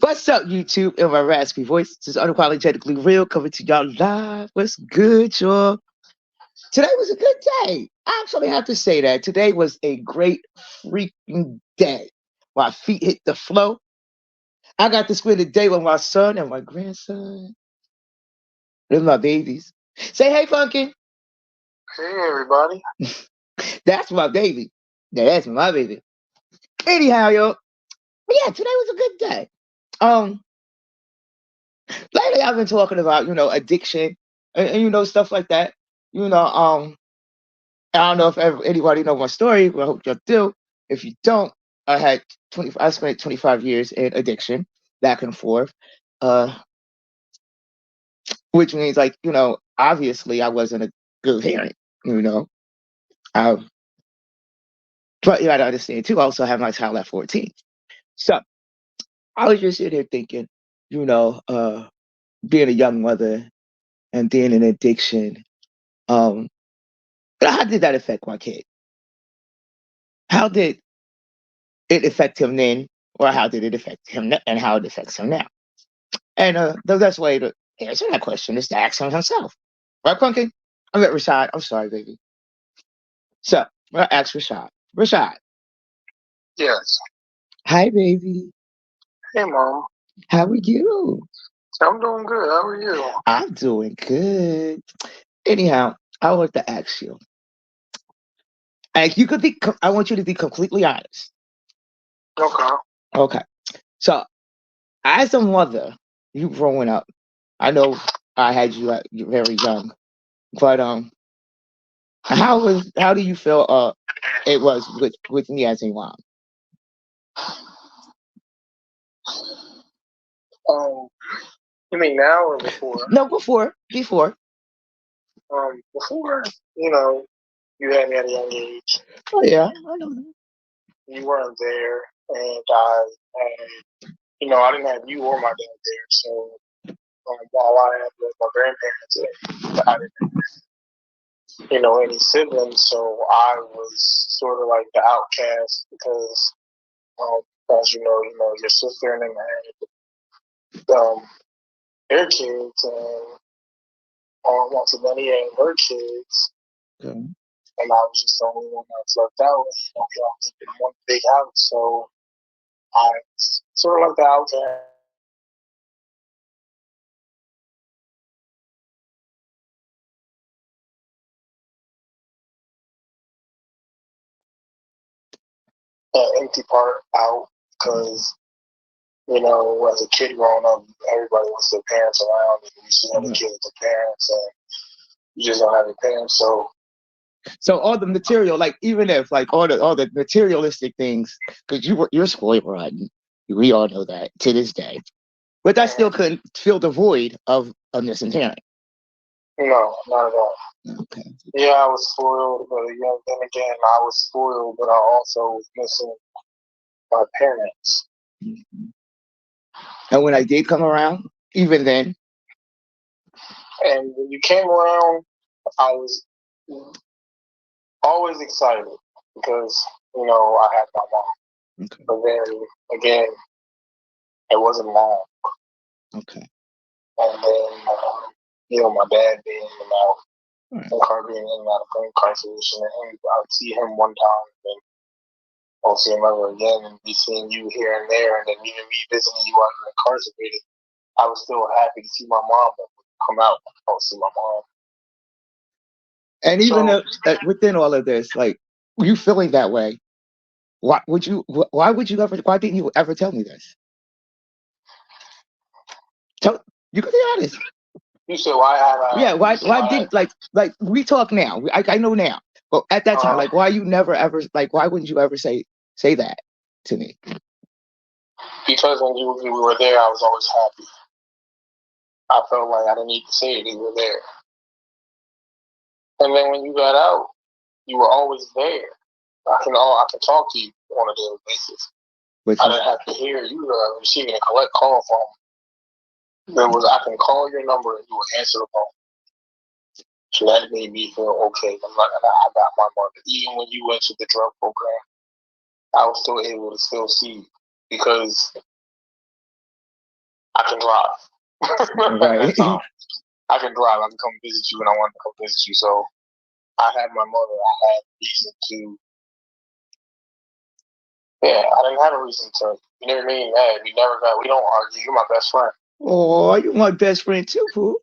What's up, YouTube? In my raspy voice, this is unapologetically real, coming to y'all live. What's good, y'all? Today was a good day. I actually have to say that today was a great freaking day. My feet hit the floor. I got to spend the day with my son and my grandson. They're my babies. Say hey, Funky. Hey everybody. That's my baby. Yeah, that's my baby. Anyhow, yo, yeah, today was a good day. Um, Lately I've been talking about addiction and stuff like that. You know, um, I don't know if anybody know my story, but I hope y'all do. If you don't, I spent 25 years in addiction, back and forth, uh, which means obviously I wasn't a good parent. You know, um, but you got to understand too. I also have my child at 14, so I was just sitting here thinking, you know, uh, being a young mother and being in addiction. Um, how did that affect my kid? How did it affect him then, or how did it affect him, and how it affects him now? And the best way to answer that question is to ask him himself. Right, Pumpkin? I'm at Rashad. I'm sorry, baby. So, I'm going to ask Rashad. Rashad, Yes. hi, baby. Hey mom. How are you? I'm doing good. How are you? I'm doing good. Anyhow, I want to ask you. Like, you could be. I want you to be completely honest. Okay. Okay. So, as a mother, you growing up, I know I had you at you're very young, but how do you feel it was with me as a mom? Um, you mean now or before? No, before. Before, you know, you had me at a young age. Oh yeah, I know that. You weren't there, and I didn't have you or my dad there. So, all I had was my grandparents, and I didn't, any siblings. So I was sort of like the outcast because, as your sister and them had their kids, and once again, he had her kids, Okay. and I was just the only one that was left out. I was in one big house, so I was sort of like the outcast. That empty part out because as a kid growing up, everybody wants their parents around, and you see other Right. kids with their parents, and you just don't have your parents. So So all the material, like even if like all the materialistic things, because you're spoiled rotten, we all know that to this day. But that still couldn't fill the void of a missing parent. no, not at all. Okay. Yeah, I was spoiled, but then again, I was spoiled, but I also was missing my parents. Mhm. And when I did come around, even then, And when you came around, I was always excited because I had my mom. okay, But then again, it wasn't long. okay, And then my dad being in and out, all right. and car being in and out of incarceration, and I'd see him one time, and then I'll see him ever again, and be seeing you here and there, and then even me visiting you while you're incarcerated. I was still happy to see my mom, but when I come out, I don't see my mom. And even So within all of this, like you feeling that way, Why would you ever? Why didn't you ever tell me this? Tell you can be honest. you said why had I? Yeah, You why said why why had? didn't like we talk now? I know now, but at that time, Uh, like why you never ever like why wouldn't you ever say that to me? because when you were there, I was always happy. I felt like I didn't need to say it. You were there. And then when you got out, you were always there. I can talk to you on a daily basis. Which I is didn't have to hear you receiving a collect call from. There was I can call your number and you would answer the phone. So that made me feel okay. I got my mother. Even when you went to the drug program, I was still able to still see you because I can drive. At that Right. time, I can drive. I can come visit you when I want to come visit you. So I had my mother. I had reason to. Yeah, I didn't have a reason to. You never made me mad. We never got. We don't argue. You're my best friend. Oh, you're my best friend too, Pooh.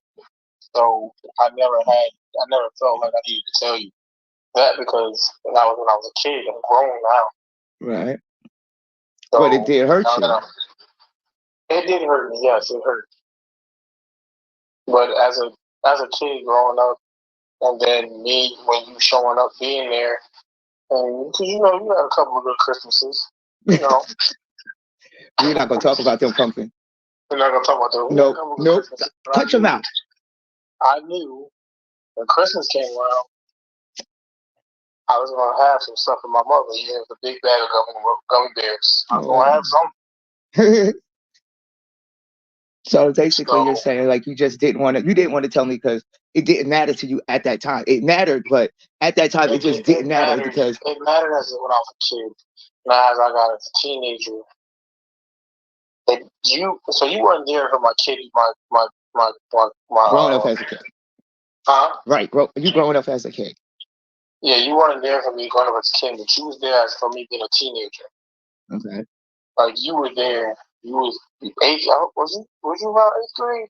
So I never had. I never felt like I needed to tell you that because when I was a kid. I'm grown now. Right. But it So did hurt now you. that it did hurt me. Yes, it hurt. But as a kid growing up, and then me when you showing up being there, and because you had a couple of good Christmases, you know. We're not gonna talk about them pumpkin. We're not gonna talk about that. We had a Nope. couple of good Nope. Christmases, but Cut your mouth. I knew when Christmas came around, I was gonna have some stuff for my mother. Yeah, the big bag of gummy bears. I was gonna have some. So basically, you're So saying like you just didn't want to. You didn't want to tell me because it didn't matter to you at that time. It mattered, but at that time, it just didn't matter mattered. because It mattered when I was a kid. Now as I got as a teenager, so you weren't there for my kid, growing up as a kid, huh? right? You growing up as a kid. Yeah, you weren't there for me growing up as a kid, but you was there for me being a teenager. Okay. Like you were there. You was eighth. Was you around eighth grade? I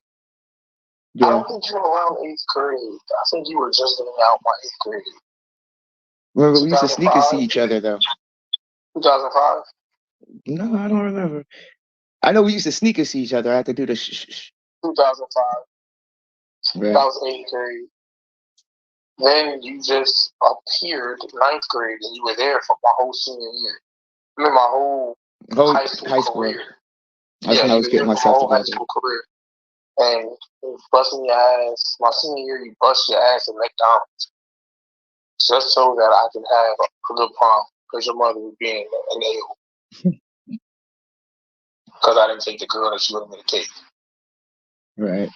Yeah. don't think you were around eighth grade. I think you were just getting out my eighth grade. Remember, we used to sneak and see each other though. 2005. No, I don't remember. I know we used to sneak and see each other. I had to do the 2005. Right. That was eighth grade. Then you just appeared ninth grade, and you were there for my whole senior year. I mean, my whole high school career. That's when I was getting myself together. High school career. And busting your ass. My senior year, you bust your ass at McDonald's just so that I can have a good prom because your mother was being an a-hole. Because I didn't take the girl that she wanted me to take. Right.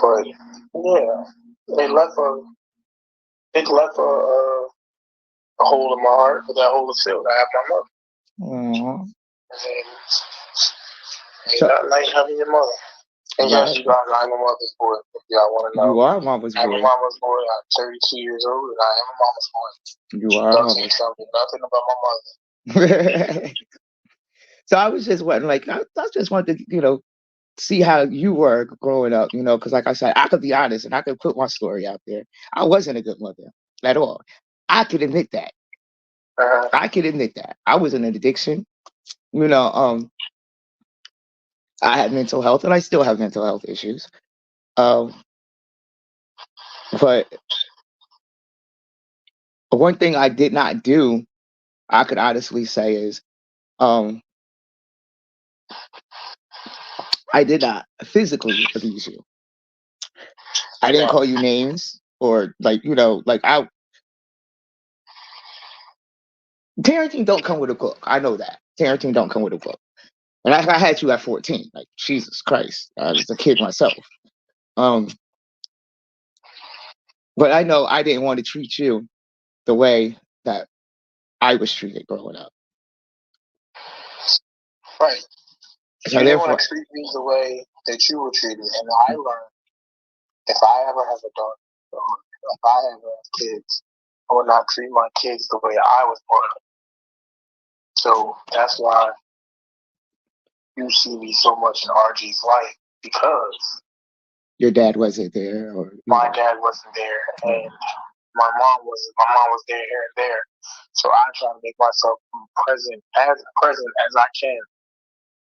But yeah, it left a hole in my heart, but that hole is filled. I have my mother. Aww. And ain't nothing like having your mother. And yes, you guys, I'm a mother's boy. If y'all want to know, you are a mama's boy. I'm a mama's boy. I'm 32 years old, and I am a mama's boy. You are a mama. Tell me nothing about my mother. So I was just wanting, like, I just wanted to, see how you were growing up, because like I said, I could be honest and I could put my story out there. I wasn't a good mother at all. I could admit that. I could admit that. I was in an addiction. I had mental health and I still have mental health issues. But one thing I did not do, I could honestly say is, I did not physically abuse you. I didn't call you names or parenting don't come with a book. I know that. Parenting don't come with a book. And I had you at 14. Like, Jesus Christ. I was a kid myself. But I know I didn't want to treat you the way that I was treated growing up. Right. So you didn't therefore, want to treat me the way that you were treated. And I learned if I ever have a daughter, or if I ever have kids, I would not treat my kids the way I was brought up. So that's why you see me so much in RG's life, because your dad wasn't there, or my dad wasn't there, and my mom was there here and there. So I try to make myself present as I can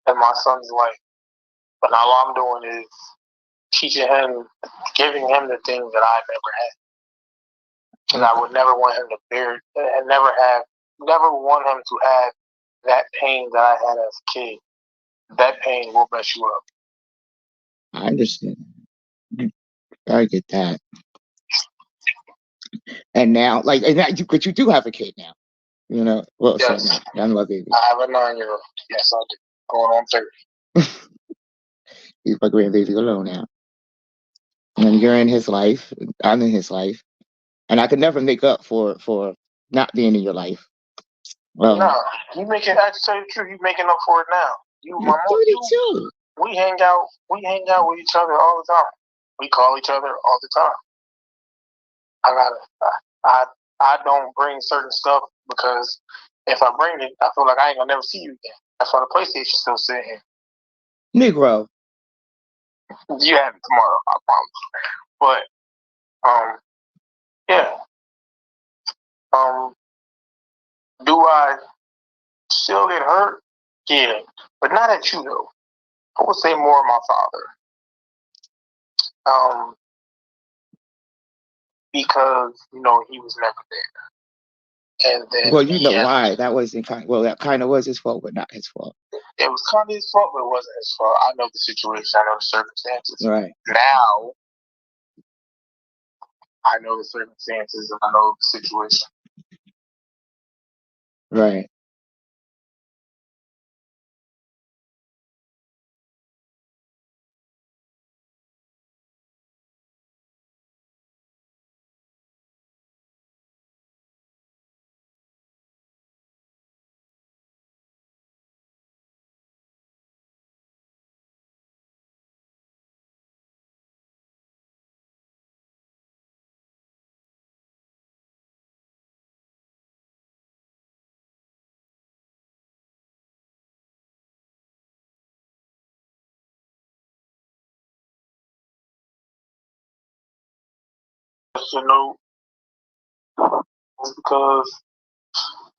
in my son's life. But all I'm doing is teaching him, giving him the things that I never had. And I would never want him to bear, and never want him to have that pain that I had as a kid. That pain will mess you up. I understand. I get that. And now, but you do have a kid now. Well, yes. So young love baby. I have a 9-year-old. Yes, I do. Going on 30. He's my grandbaby alone now. And you're in his life. I'm in his life. And I could never make up for not being in your life. No, you making. I have to tell you the truth. You making up for it now. You're 32. we hang out. We hang out with each other all the time. We call each other all the time. I gotta. I I don't bring certain stuff because if I bring it, I feel like I ain't gonna never see you again. That's why the PlayStation still sitting here. Negro. You have it tomorrow, I promise. But yeah. Um, do I still get hurt? Yeah, but not at you though. I would say more my father. Because he was never there, and then Well, you know why. That wasn't that kind of was his fault, but not his fault. It was kind of his fault, but it wasn't his fault. I know the situation. I know the circumstances. Right. Now, I know the circumstances and I know the situation. Right. Just to know, because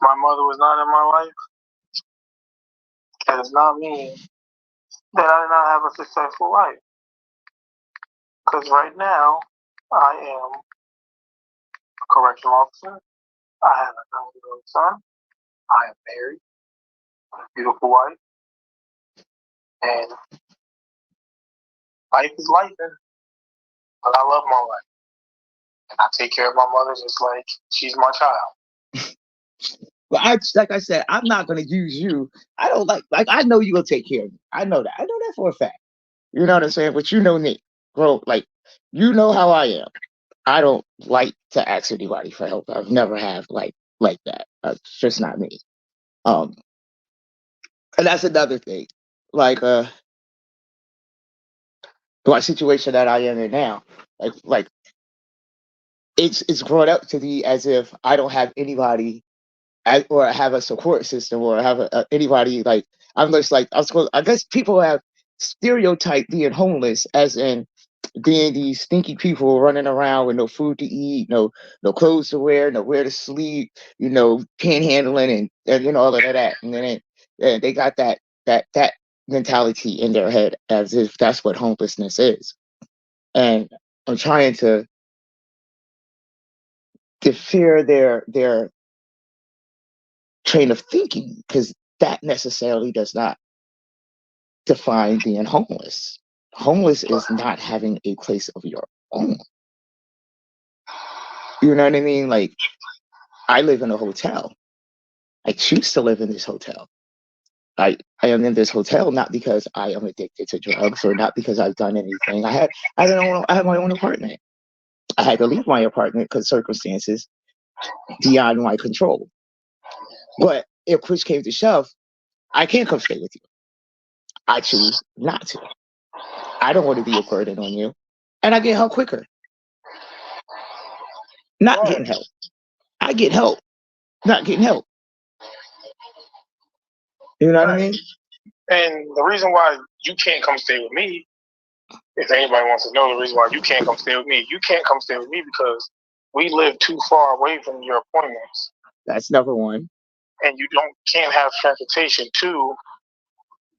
my mother was not in my life, that does not mean that I did not have a successful life. Because right now, I am a correctional officer. I have a 9-year-old son. I am married, a beautiful wife, and life is life. But I love my wife, and I take care of my mother just like she's my child. But like I said, I'm not gonna use you. I don't like I know you're gonna take care of me. I know that. I know that for a fact. You know what I'm saying? But you know me, bro. Like you know how I am. I don't like to ask anybody for help. I've never have like that. It's just not me. Um, and that's another thing. Like my situation that I am in now. Like it's brought up to me as if I don't have anybody or have a support system or have anybody like I'm just like I guess people have stereotyped being homeless as in being these stinky people running around with no food to eat, no clothes to wear, nowhere to sleep, panhandling and all of that, and then they got that mentality in their head as if that's what homelessness is, and I'm trying to defer their train of thinking because that necessarily does not define being homeless. Homeless is not having a place of your own. You know what I mean? Like, I live in a hotel. I choose to live in this hotel. I am in this hotel not because I am addicted to drugs or not because I've done anything. I had my own apartment. I had to leave my apartment because circumstances beyond my control. But if push came to shove, I can't come stay with you. I choose not to. I don't want to be a burden on you. And I get help quicker. Not getting help. I get help, not getting help. You know what I mean? And the reason why you can't come stay with me, if anybody wants to know the reason why you can't come stay with me, you can't come stay with me because we live too far away from your appointments. That's number one. And you can't have transportation. Two,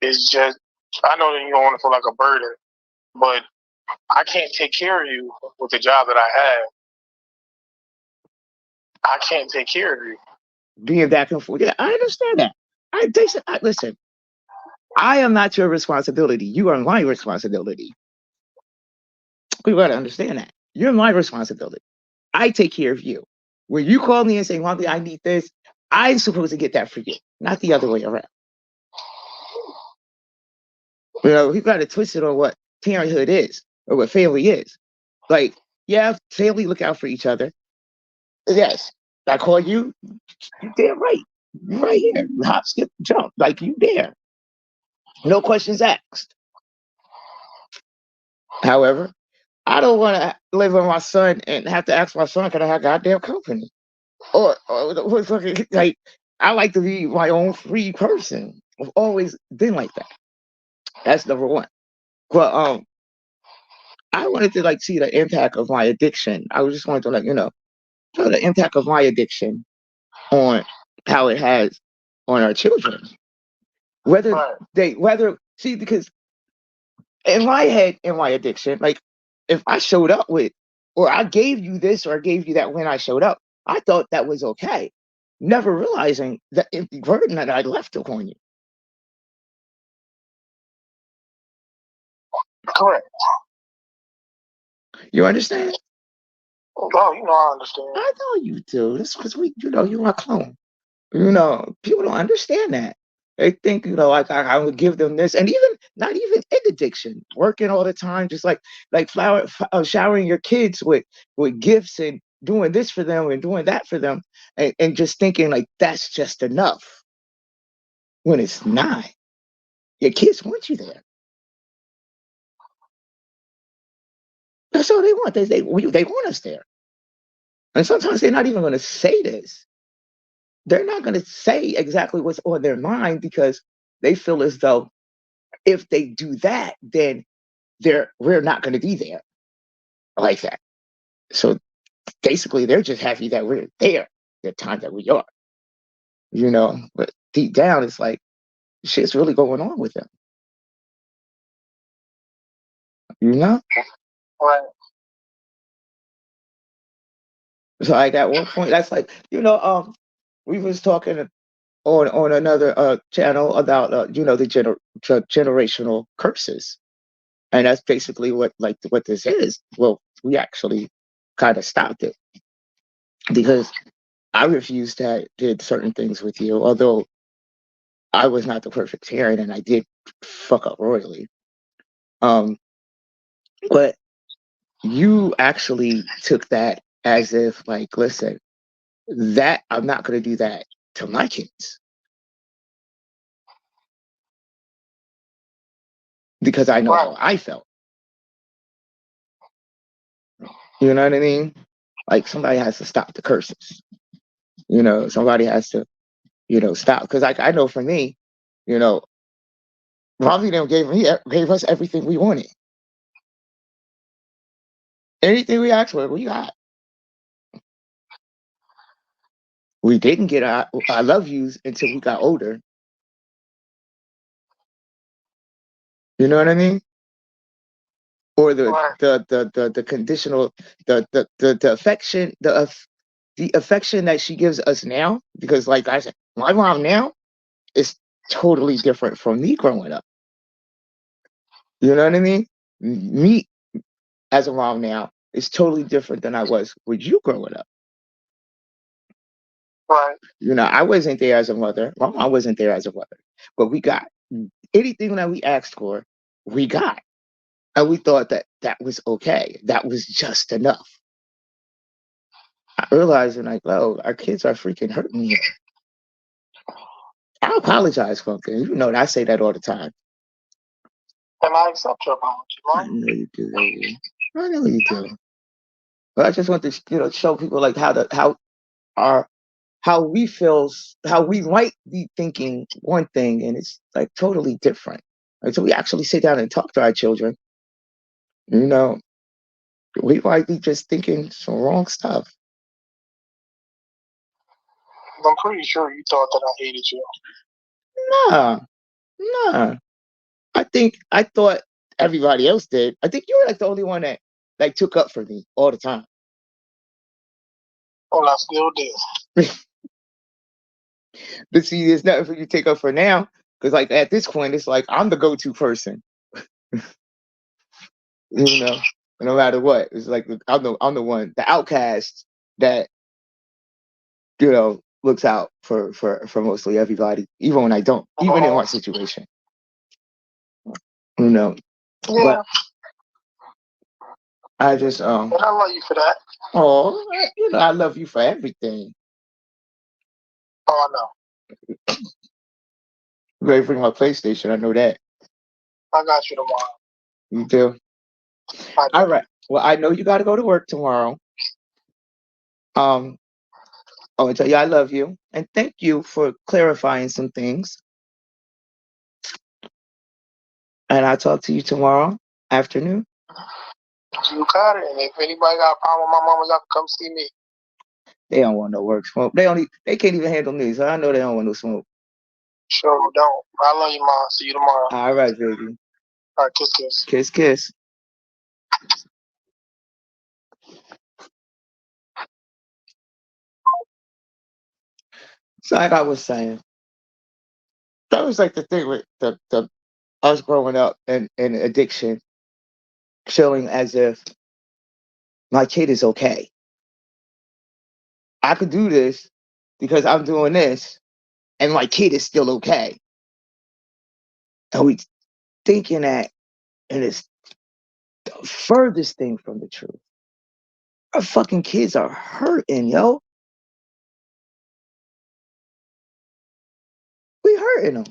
is just, I know that you don't want to feel like a burden, but I can't take care of you with the job that I have. I can't take care of you. Being back and forth. Yeah, I understand that. Listen, I am not your responsibility. You are my responsibility. We gotta understand that. You're my responsibility. I take care of you. When you call me and say, Mommy, I need this, I'm supposed to get that for you, not the other way around. We got to twist it on what parenthood is or what family is. Like, yeah, family look out for each other. Yes, I call you, you damn right. You right here. Hop, skip, jump. Like you there. No questions asked. However, I don't want to live with my son and have to ask my son, can I have goddamn company? Or fucking, like, I like to be my own free person. I've always been like that. That's number one. But I wanted to like see the impact of my addiction. I was just wanted to like, show the impact of my addiction on how it has on our children. Whether Right. whether see, because in my head, in my addiction, like if I showed up with, or I gave you this or I gave you that when I showed up, I thought that was okay. Never realizing the empty burden that I left upon you. Correct. You understand? Oh, I understand. I know you do. That's because you're my clone. People don't understand that. They think, like I would give them this, and even not even in addiction, working all the time, just like showering your kids with gifts and doing this for them and doing that for them, and just thinking like that's just enough when it's not. Your kids want you there. That's all they want. They want us there, and sometimes they're not even going to say this. They're not going to say exactly what's on their mind because they feel as though if they do that, then we're not going to be there like that. So basically, they're just happy that we're there the time that we are, But deep down, it's like shit's really going on with them, you know. Right. So like at one point, that's like we was talking on another channel about the generational curses, and that's basically what this is. Well, we actually kind of stopped it because I refused to did certain things with you, although I was not the perfect parent and I did fuck up royally. Um, but you actually took that as if like, listen, that I'm not gonna do that to my kids because I know Right. how I felt. You know what I mean? Like somebody has to stop the curses. Somebody has to, stop. Because like I know for me, you know, Ravi them gave us everything we wanted. Anything we asked for, we got. We didn't get I love yous until we got older. You know what I mean? Or Right. the conditional the affection the affection that she gives us now, because like I said, my mom now is totally different from me growing up. You know what I mean? Me as a mom now is totally different than I was with you growing up. Right. I wasn't there as a mother. My mom wasn't there as a mother. But we got anything that we asked for, we got. And we thought that that was okay. That was just enough. I realized, and like, oh, our kids are freaking hurting here. I apologize, Funkin. You know that I say that all the time. And I accept your apology, I right? know you do, baby. I know you do. But I just want to, show people like our how we feel, how we might be thinking one thing, and it's like totally different. Right? So we actually sit down and talk to our children. You know, we might be just thinking some wrong stuff. I'm pretty sure you thought that I hated you. Nah, nah. I thought everybody else did. I think you were like the only one that like took up for me all the time. And I still did. But see, there's nothing for you to take up for now. Because like at this point, it's like I'm the go-to person. You know, no matter what. It's like I'm the one, the outcast that, looks out for mostly everybody, even when I don't, even in my situation. You know. But Yeah. I just And I love you for that. oh, I love you for everything. Oh, I know. You ready to bring my PlayStation? I know that. I got you tomorrow. You do. I All do. right. Well, I know you got to go to work tomorrow. Um, I want to tell you I love you and thank you for clarifying some things. And I'll talk to you tomorrow afternoon. You got it. And if anybody got a problem with my mama, y'all can come see me. They don't want no work smoke. They can't even handle me, so I know they don't want no smoke. Sure don't. I love you, mom. See you tomorrow. All right, baby. All right, kiss, kiss. Kiss, kiss. So like I was saying, that was like the thing with the us growing up and addiction, feeling as if my kid is okay. I could do this because I'm doing this, and my kid is still okay. And we thinking that, and it's the furthest thing from the truth. Our fucking kids are hurting, yo. We hurting them.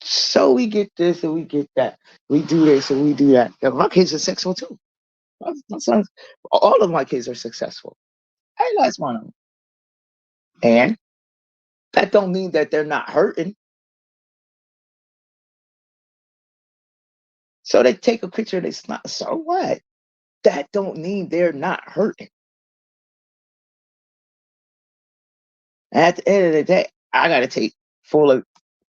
So we get this and we get that. We do this and we do that. Yo, my kids are successful too. My sons, all of my kids are successful. Every last one of them. And that don't mean that they're not hurting. So they take a picture, they smile. So what? That don't mean they're not hurting. And at the end of the day, I got to take full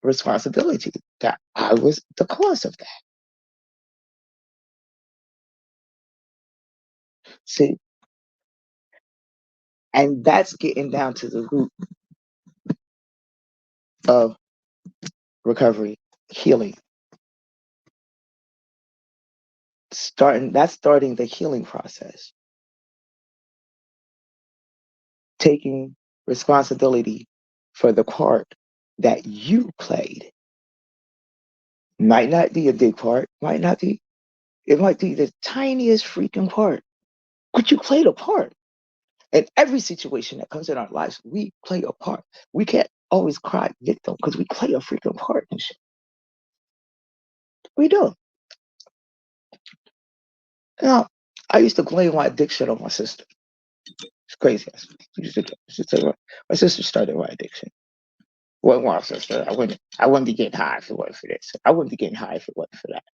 responsibility that I was the cause of that. See, and that's getting down to the root of recovery, healing. Starting the healing process. Taking responsibility for the part that you played. Might not be a big part, might not be, it might be the tiniest freaking part, but you played a part. In every situation that comes in our lives, we play a part. We can't always cry victim because we play a freaking part and shit. We do. Now, I used to blame my addiction on my sister. It's crazy. My sister started my addiction. Well, my sister, I wouldn't be getting high if it wasn't for this. I wouldn't be getting high if it wasn't for that.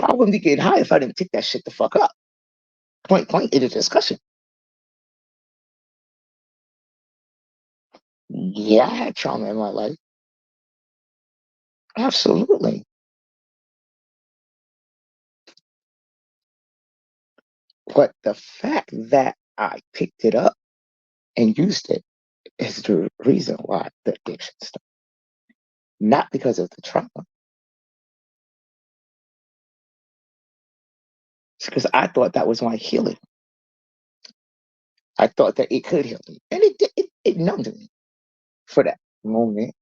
I wouldn't be getting high if I didn't pick that shit the fuck up. Point in the discussion. Yeah, I had trauma in my life. Absolutely. But the fact that I picked it up and used it is the reason why the addiction started. Not because of the trauma. It's because I thought that was my healing. I thought that it could heal me. And it numbed me for that moment,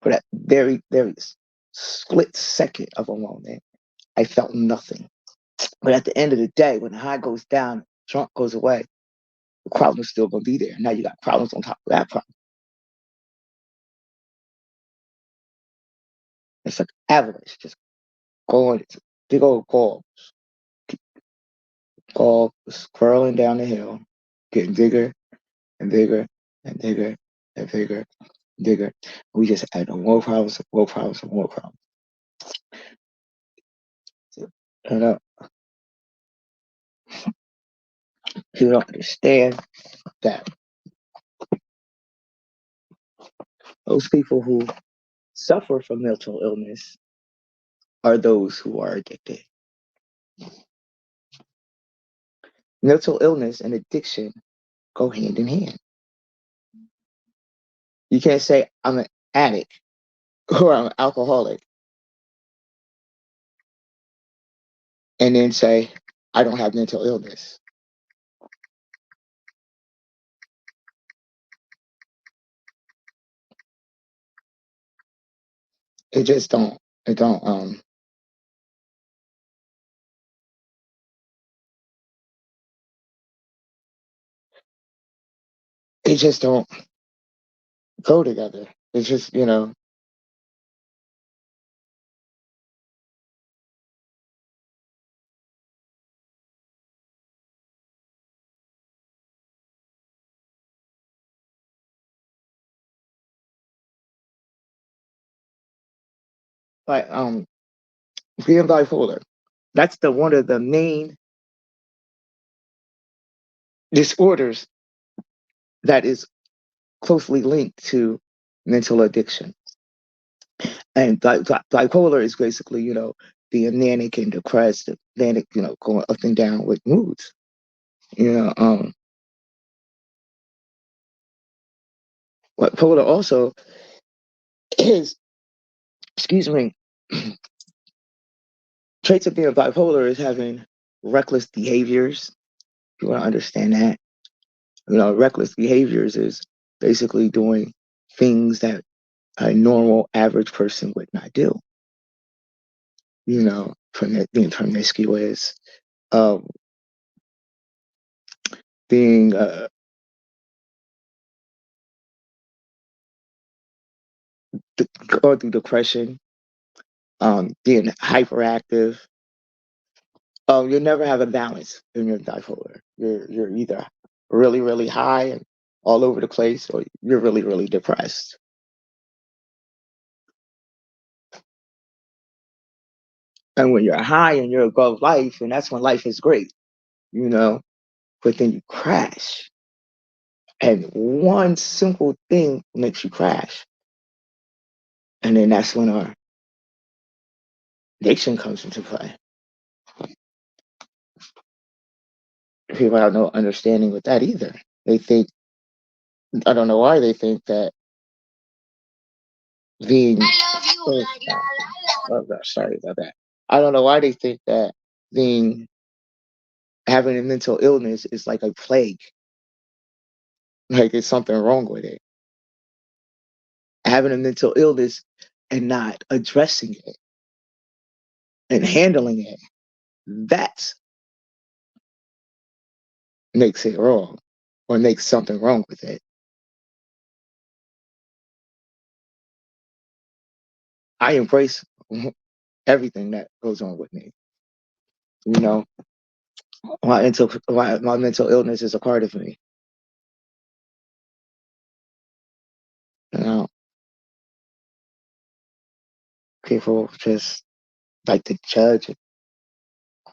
for that very, very split second of a moment. I felt nothing. But at the end of the day, when the high goes down, drunk goes away, the problem's still going to be there. Now you got problems on top of that problem. It's like avalanche, just going, it's a big old ball swirling down the hill, getting bigger and bigger and bigger and bigger and bigger. We just add on more problems, more problems, more problems. And people don't understand that those people who suffer from mental illness are those who are addicted. Mental illness and addiction go hand in hand. You can't say I'm an addict or I'm an alcoholic and then say I don't have mental illness. It just don't. It don't. It just don't go together. It's just like being bipolar. That's the one of the main disorders that is closely linked to mental addiction. And bipolar is basically, being manic and depressed, manic, going up and down with moods. You know, bipolar also is, excuse me, traits of being bipolar is having reckless behaviors. You want to understand that. Reckless behaviors is basically doing things that a normal average person would not do. Being promiscuous, um, being going through depression, being hyperactive. You'll never have a balance in your bipolar. You're either really, really high and all over the place, or you're really, really depressed. And when you're high and you're above life, and that's when life is great, you know, but then you crash. And one simple thing makes you crash. And then that's when our addiction comes into play. People have no understanding with that either. They think, I don't know why they think that being, oh gosh, sorry about that. I don't know why they think that being, having a mental illness is like a plague, like it's something wrong with it. Having a mental illness and not addressing it and handling it, that makes it wrong or makes something wrong with it. I embrace everything that goes on with me. You know, my mental illness is a part of me. You know, people just like to judge and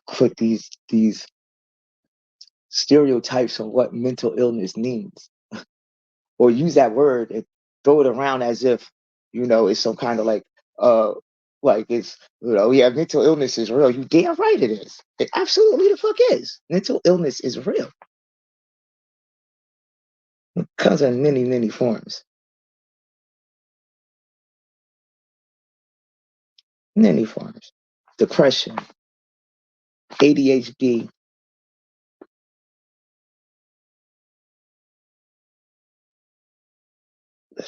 put these stereotypes on what mental illness means, or use that word and throw it around as if it's some kind of uh like it's yeah, mental illness is real. You damn right it is. It absolutely the fuck is. Mental illness is real. It comes in many, many forms. Many forms. Depression, ADHD,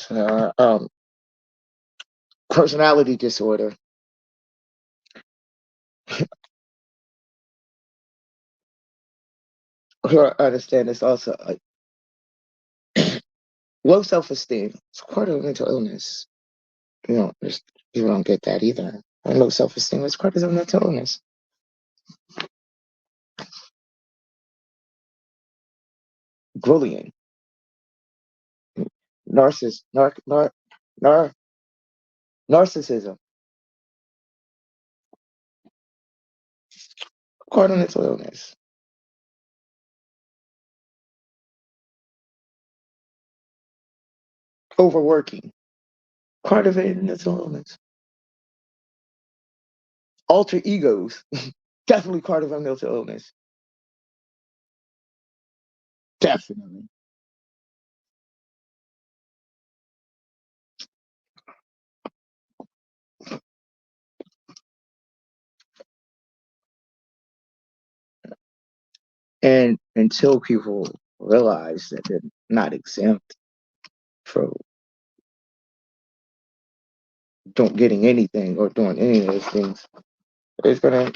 uh, um, personality disorder. I understand it's also low self-esteem. It's part of mental illness. There's, people don't get that either. And low self-esteem is part of a mental illness. Bullying, narciss, nar, nar, nar, narcissism, part of mental illness. Overworking, part of a mental illness. Alter egos, definitely part of a mental illness. Definitely. And until people realize that they're not exempt from don't getting anything or doing any of those things, it's gonna,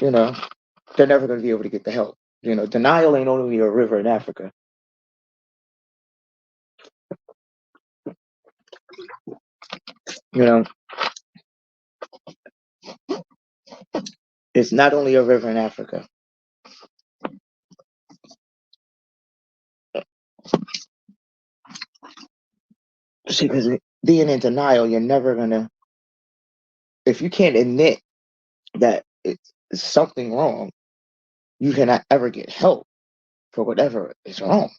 they're never gonna be able to get the help. Denial ain't only a river in Africa. You know, it's not only a river in Africa. See, because being in denial, you're never gonna if you can't admit that it's something wrong, you cannot ever get help for whatever is wrong.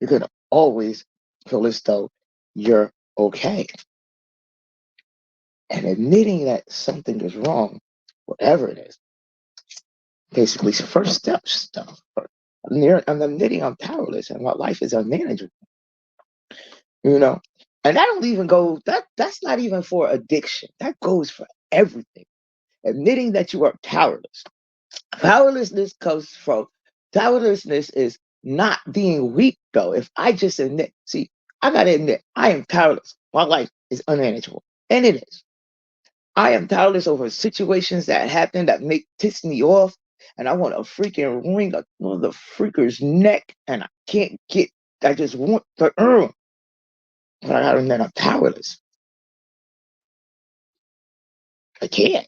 You're gonna always feel as though you're okay. And admitting that something is wrong, whatever it is, basically is the first step stuff. I'm admitting I'm powerless and my life is unmanageable, you know? And that don't even go, that's not even for addiction. That goes for everything. Admitting that you are powerless. Powerlessness comes from powerlessness is not being weak though. If I just admit, see, I gotta admit, I am powerless. My life is unmanageable. And it is. I am powerless over situations that happen that make piss me off. And I want to freaking wring a the freaker's neck and I can't get I just want the but I gotta admit I'm powerless. I can't.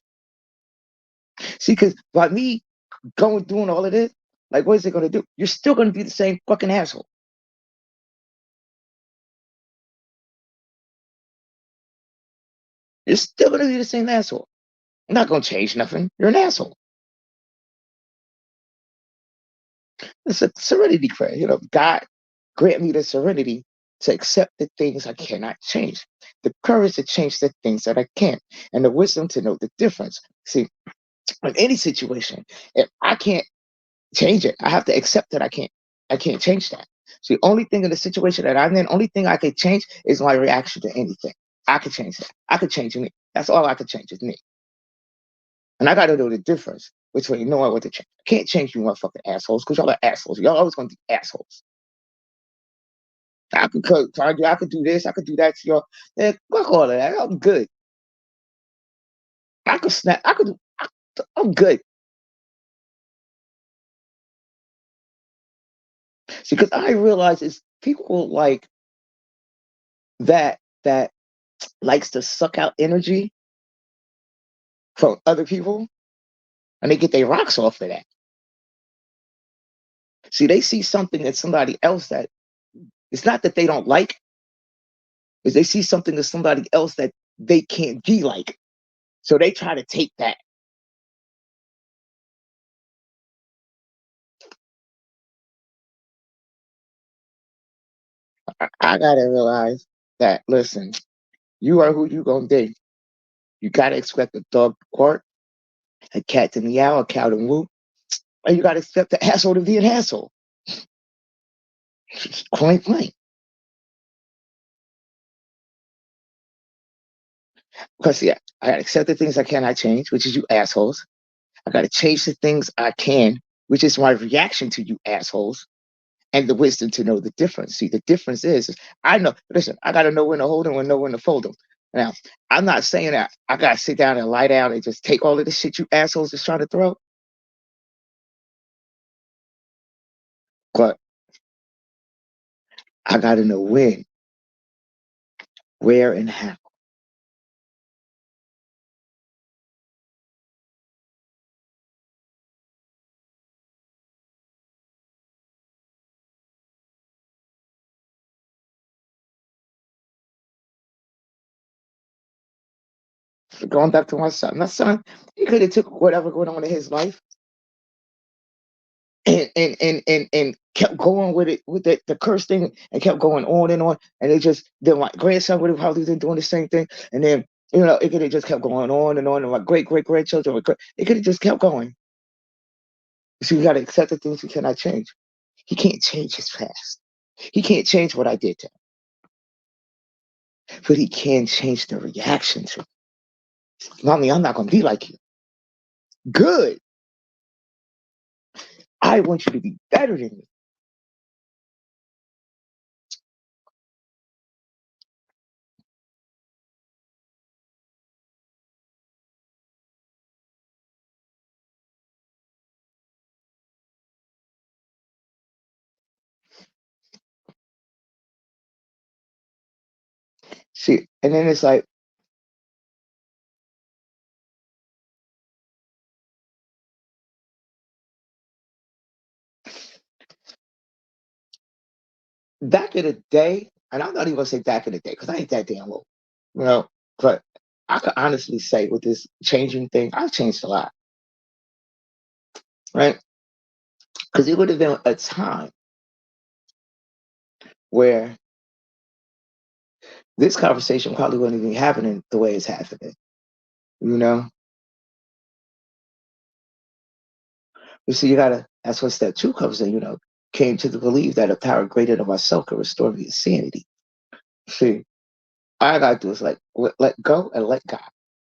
See, because by me going doing all of this, like what is it gonna do? You're still gonna be the same fucking asshole. You're still gonna be the same asshole. I'm not gonna change nothing. You're an asshole. It's a serenity prayer. God grant me the serenity to accept the things I cannot change, the courage to change the things that I can, and the wisdom to know the difference. See, in any situation, if I can't change it, I have to accept that I can't change that. So the only thing in the situation that I'm in, only thing I can change is my reaction to anything. I could change that. I could change me. That's all I could change is me. And I got to know the difference between knowing what to change. I can't change you motherfucking assholes because y'all are assholes. Y'all always going to be assholes. I could I could do this, I could do that to y'all. Man, fuck all of that. I'm good. I could snap. I'm good. See, because I realize it's people like that likes to suck out energy from other people, and they get their rocks off of that. See, they see something in somebody else that it's not that they don't like, is they see something in somebody else that they can't be like. So they try to take that. I gotta realize that. Listen, you are who you gonna be. You gotta expect a dog to bark, a cat to meow, a cow to moo, and you gotta expect the asshole to be an asshole. Point blank. Because yeah, I gotta accept the things I cannot change, which is you assholes. I gotta change the things I can, which is my reaction to you assholes, and the wisdom to know the difference. See, the difference is I know. Listen, I gotta know when to hold them and know when to fold them. Now, I'm not saying that I gotta sit down and lie down and just take all of the shit you assholes is trying to throw, but I gotta know when, where, and how. Going back to my son, he could have took whatever going on in his life and kept going with it with the curse thing and kept going on and it just then my grandson would have probably been doing the same thing and then it could have just kept going on and my great grandchildren it could have just kept going. So you got to accept the things you cannot change. He can't change his past. He can't change what I did to him, but he can change the reaction to it. Mommy, I'm not gonna be like you. Good. I want you to be better than me. See, and then it's like back in the day, and I'm not even gonna say back in the day because I ain't that damn old, you know. But I could honestly say with this changing thing, I've changed a lot, right? Because it would have been a time where this conversation probably wouldn't even be happening the way it's happening. You know, you see, you gotta. That's what step two comes in. Came to the belief that a power greater than myself could restore me to sanity. See, all I gotta do is like let go and let God.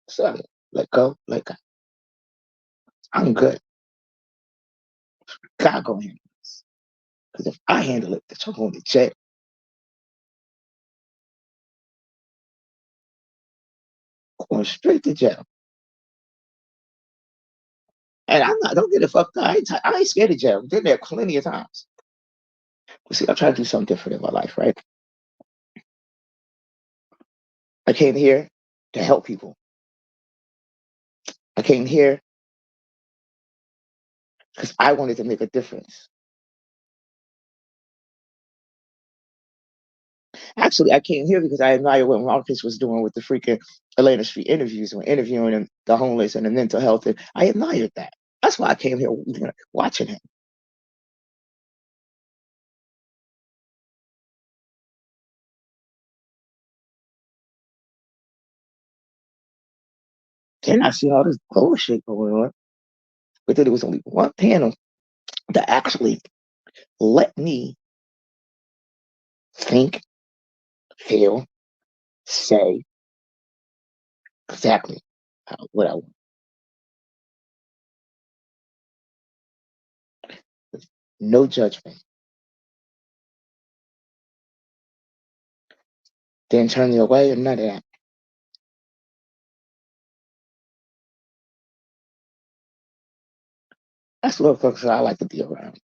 So let go, let God. I'm good. God gonna handle this. Because if I handle it, bitch, I'm going to jail. Going straight to jail. And I'm not. Don't get it fucked up. I ain't scared of jail. I've been there plenty of times. But see, I try to do something different in my life, right? I came here to help people. I came here because I wanted to make a difference. Actually, I came here because I admire what Marcus was doing with the freaking Atlanta Street interviews and interviewing the homeless and the mental health. And I admired that. That's why I came here watching him. Then I see all this bullshit going on. But then there was only one panel that actually let me think, feel, say exactly what I want. No judgment. Didn't turn me away or none of that. That's what folks I like to be around.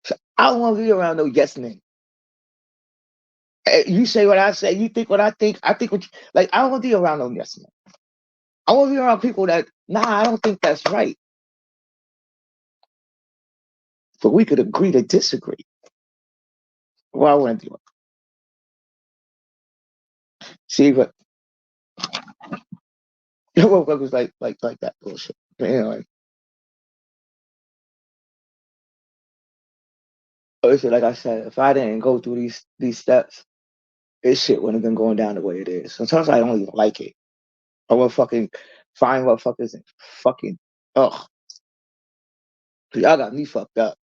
So I don't want to be around no yes men. You say what I say, you think what I think what you, like I don't want to be around no yes men. I want to be around people that I don't think that's right. But we could agree to disagree. Well, I want to do it. See, but motherfuckers like that bullshit. But anyway, listen, like I said, if I didn't go through these steps, this shit wouldn't have been going down the way it is. Sometimes I don't even like it. I will fucking find motherfuckers and fucking ugh. Y'all got me fucked up.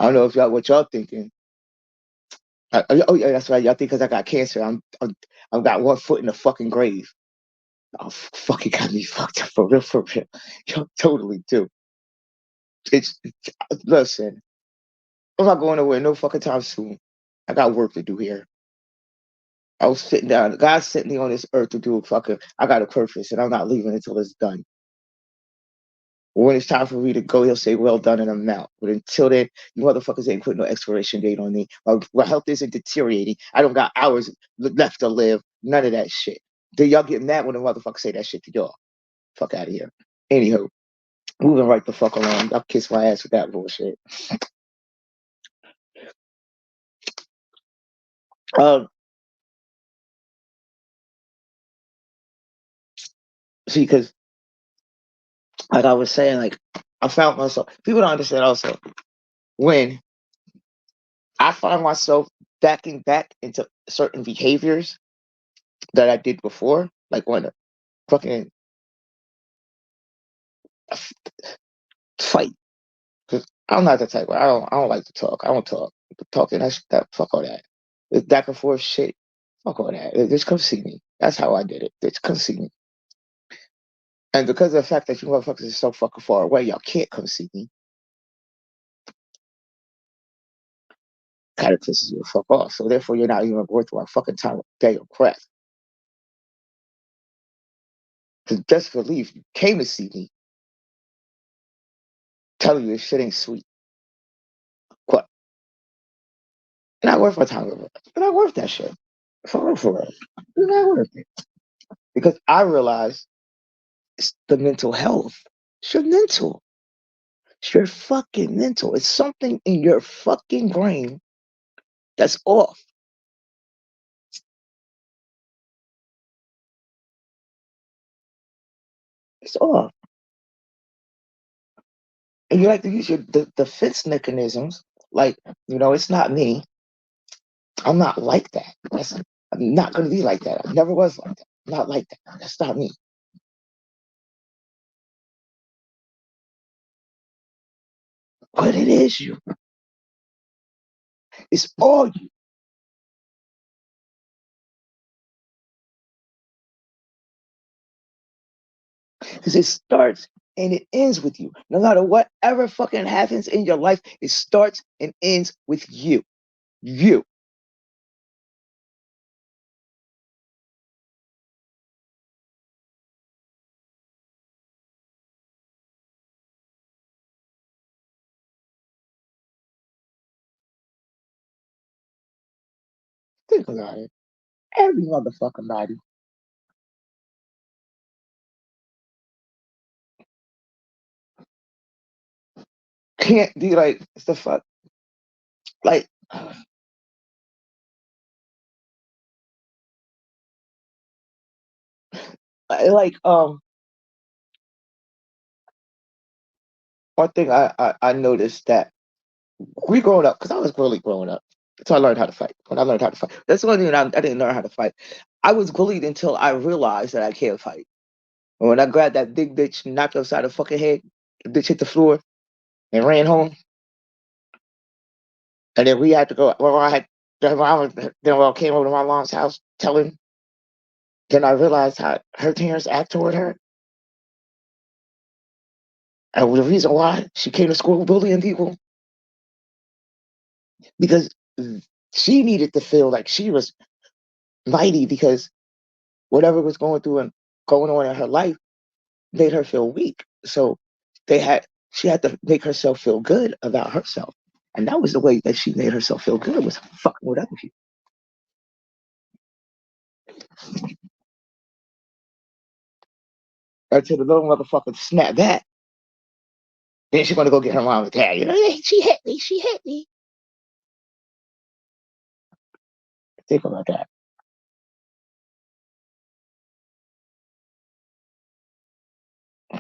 I don't know if y'all what y'all thinking. Oh yeah, that's right. Y'all think because I got cancer, I've got one foot in the fucking grave. Oh, fucking got me fucked up for real, for real. Y'all totally do. Listen. I'm not going nowhere no fucking time soon. I got work to do here. I was sitting down. God sent me on this earth to do a fucking. I got a purpose, and I'm not leaving until it's done. When it's time for me to go, he'll say, "Well done," and I'm out. But until then, you motherfuckers ain't putting no expiration date on me. My health isn't deteriorating. I don't got hours left to live. None of that shit. Then y'all get mad when the motherfuckers say that shit to y'all. Fuck out of here. Anyhow, moving right the fuck along. Y'all kiss my ass with that bullshit. Um, see, because like I was saying, like I found myself. People don't understand also when I find myself backing back into certain behaviors that I did before, like when a fucking fight. Cause I'm not the type where I don't like to talk. I don't talk. Talking that fuck all that. This back and forth shit. Fuck all that. Just come see me. That's how I did it. Just come see me. And because of the fact that you motherfuckers are so fucking far away, y'all can't come see me. Kind of pisses you the fuck off. So therefore, you're not even worth my fucking time, day or crap. Because just believe you came to see me, telling you this shit ain't sweet. What? You're not worth my time. You're not worth that shit. For real, for real. You're not worth it. Because I realize it's the mental health. It's your mental. It's your fucking mental. It's something in your fucking brain that's off. It's off. And you like to use your defense mechanisms, like, it's not me. I'm not like that. I'm not going to be like that. I never was like that. I'm not like that. That's not me. But it is you. It's all you. Because it starts and it ends with you. No matter whatever fucking happens in your life, it starts and ends with you. You. Think about it. Every motherfucking body can't be like, it's the fuck. Like, like, one thing I noticed that we growing up, because I was really growing up. So I learned how to fight. When I learned how to fight, that's the one thing I didn't learn how to fight. I was bullied until I realized that I can't fight. And when I grabbed that big bitch, knocked her upside the fucking head, the bitch hit the floor and ran home. And then we had to go. Well, I came over to my mom's house telling. Then I realized how her parents act toward her, and the reason why she came to school bullying people because she needed to feel like she was mighty because whatever was going on in her life made her feel weak. So she had to make herself feel good about herself. And that was the way that she made herself feel good was fucking with other people. Until the little motherfucker snapped back. Then she's gonna go get her mom and dad. She hit me, she hit me. Think about that.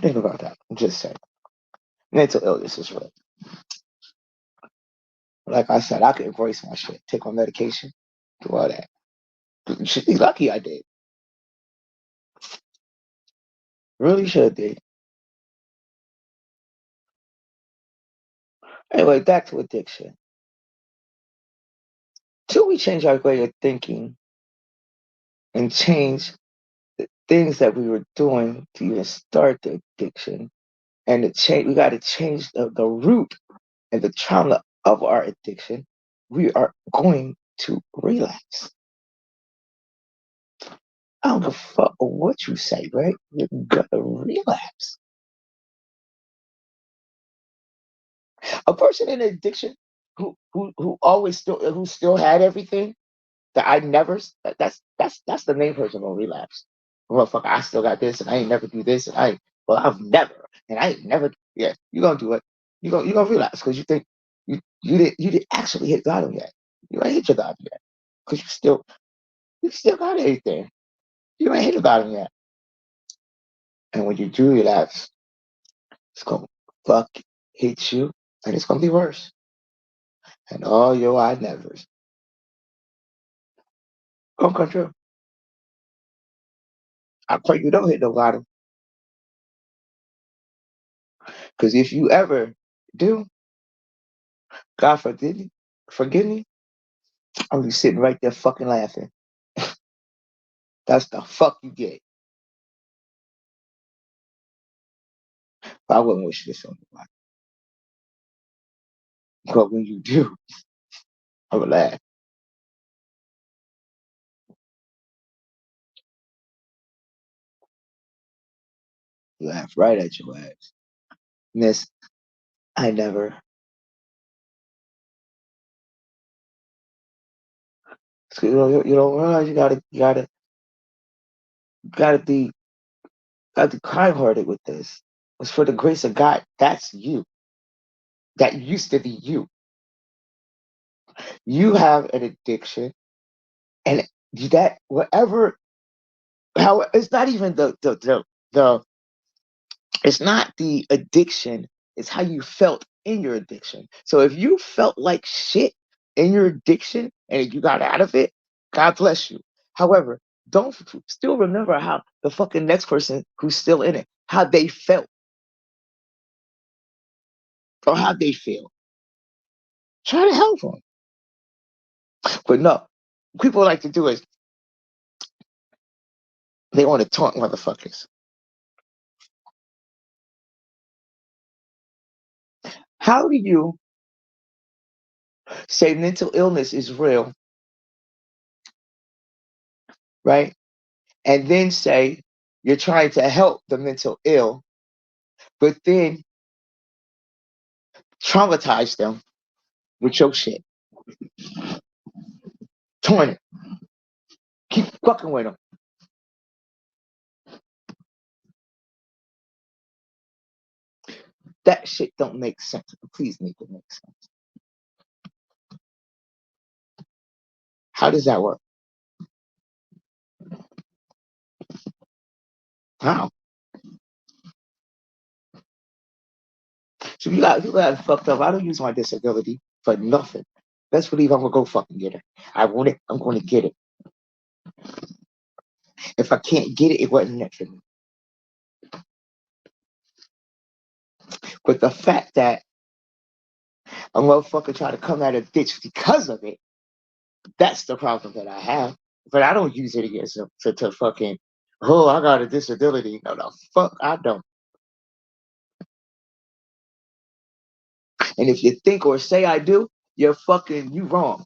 Think about that. I'm just saying. Mental illness is real. Like I said, I could embrace my shit, take my medication, do all that. You should be lucky I did. Really should be. Anyway, back to addiction. Till we change our way of thinking and change the things that we were doing to even start the addiction, and we got to change the root and the trauma of our addiction, we are going to relapse. I don't give a fuck what you say, right? You're gonna relapse. A person in addiction who always still had everything that I never that's the main person gonna relapse. Motherfucker, I still got this and I ain't never do this and I've never and I ain't never yeah, you gonna do it. You gonna relapse because you think you didn't actually hit bottom yet. You ain't hit your bottom yet. Because you still got everything. You ain't hit the bottom yet. And when you do relapse, it's gonna fuck hit you and it's gonna be worse. And all your I nevers gonna come true. I pray you don't hit the bottom. Because if you ever do, God forgive me, I'll be sitting right there fucking laughing. That's the fuck you get. But I wouldn't wish this on nobody. But when you do, I would laugh. Laugh right at your ass. Miss, I never. 'Cause you don't realize gotta be kind hearted with this. It's for the grace of God. That's you. That used to be you. You have an addiction, and that whatever. How it's not even the It's not the addiction, it's how you felt in your addiction. So if you felt like shit in your addiction and you got out of it, God bless you. However, don't still remember how the fucking next person who's still in it, how they felt or how they feel. Try to help them. But no, people like to do is they want to taunt motherfuckers. How do you say mental illness is real, right? And then say you're trying to help the mental ill, but then traumatize them with your shit. Torn it. Keep fucking with them. That shit don't make sense. Please make it make sense. How does that work? How? So you got fucked up. I don't use my disability for nothing. Best believe I'm gonna go fucking get it. I want it. I'm gonna get it. If I can't get it, it wasn't meant for me. But the fact that a motherfucker try to come out of ditch because of it, that's the problem that I have. But I don't use it against them to fucking, oh, I got a disability. No, no, fuck, I don't. And if you think or say I do, you wrong.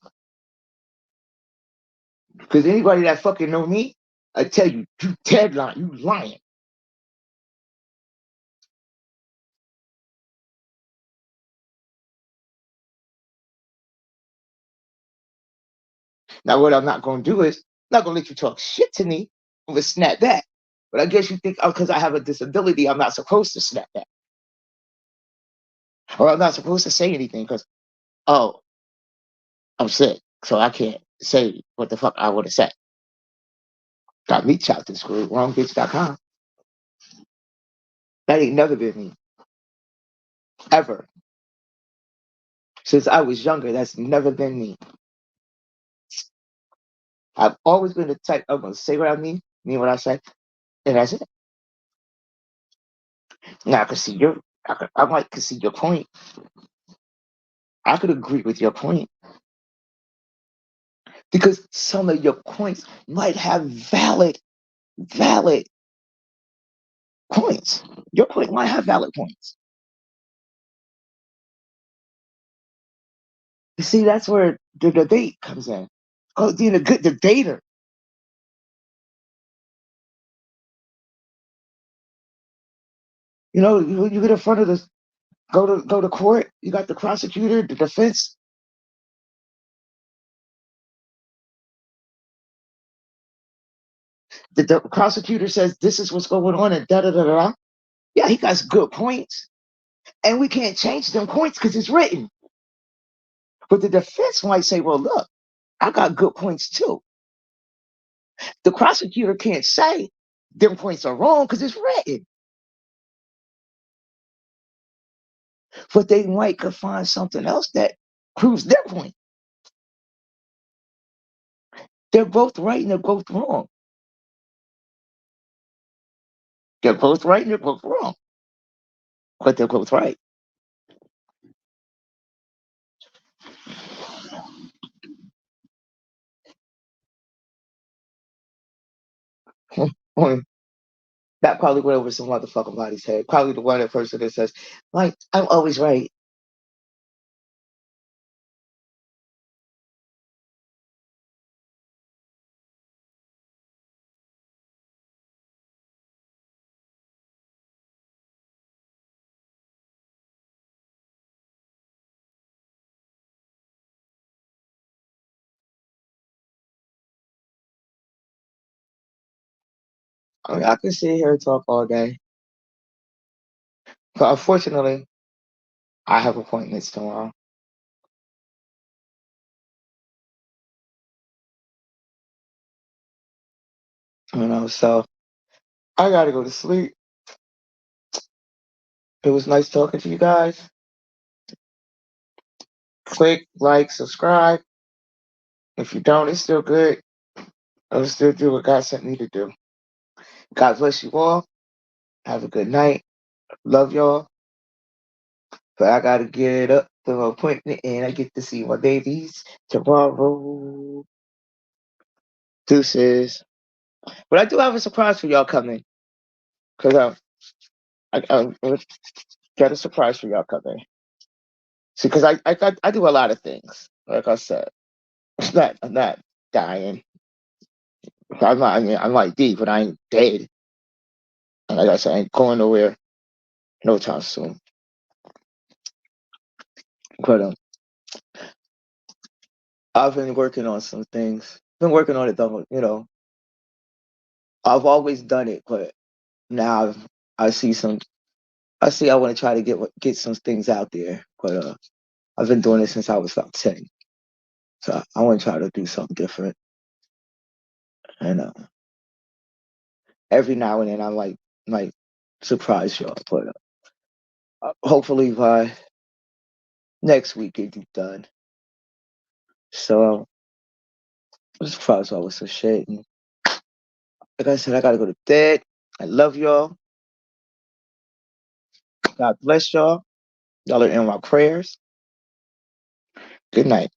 Because anybody that fucking know me, I tell you, you dead lying, you lying. Now, what I'm not gonna do is I'm not gonna let you talk shit to me. I'm gonna snap back. But I guess you think, oh, because I have a disability, I'm not supposed to snap back. Or I'm not supposed to say anything because, oh, I'm sick, so I can't say what the fuck I would have said. Got me chopped and screwed. Wrongbitch.com. That ain't never been me. Ever. Since I was younger, that's never been me. I've always been the type I'm gonna say what I mean what I say, and that's it. Now I can see I might can see your point. I could agree with your point because some of your points might have valid points. Your point might have valid points. You see, that's where the debate comes in. Oh, being a good debater. You get in front of this, go to court. You got the prosecutor, the defense. The prosecutor says this is what's going on, and da da da da. Yeah, he got good points, and we can't change them points because it's written. But the defense might say, "Well, look, I got good points too." The prosecutor can't say them points are wrong because it's written, but they might could find something else that proves their point. They're both right and they're both wrong. They're both right and they're both wrong, but they're both right. That probably went over some motherfucking body's head. Probably the one that person that says, like, I'm always right. I mean, I can sit here and talk all day, but unfortunately, I have appointments tomorrow. So I gotta go to sleep. It was nice talking to you guys. Click, like, subscribe. If you don't, it's still good. I'll still do what God sent me to do. God bless you all. Have a good night. Love y'all. But I gotta get up to my appointment and I get to see my babies tomorrow. Deuces. But I do have a surprise for y'all coming. Cause I got a surprise for y'all coming. See, cause I do a lot of things. Like I said, I'm not dying. I mean, I might be, but I ain't dead. And like I said, I ain't going nowhere no time soon. But I've been working on some things. Been working on it though, I've always done it, but now I see some. I see. I want to try to get some things out there, but I've been doing it since I was about 10, so I want to try to do something different. And every now and then, I might surprise y'all, but hopefully by next week it'll be done. So I'm surprised y'all with some shit. And like I said, I gotta go to bed. I love y'all. God bless y'all. Y'all are in my prayers. Good night.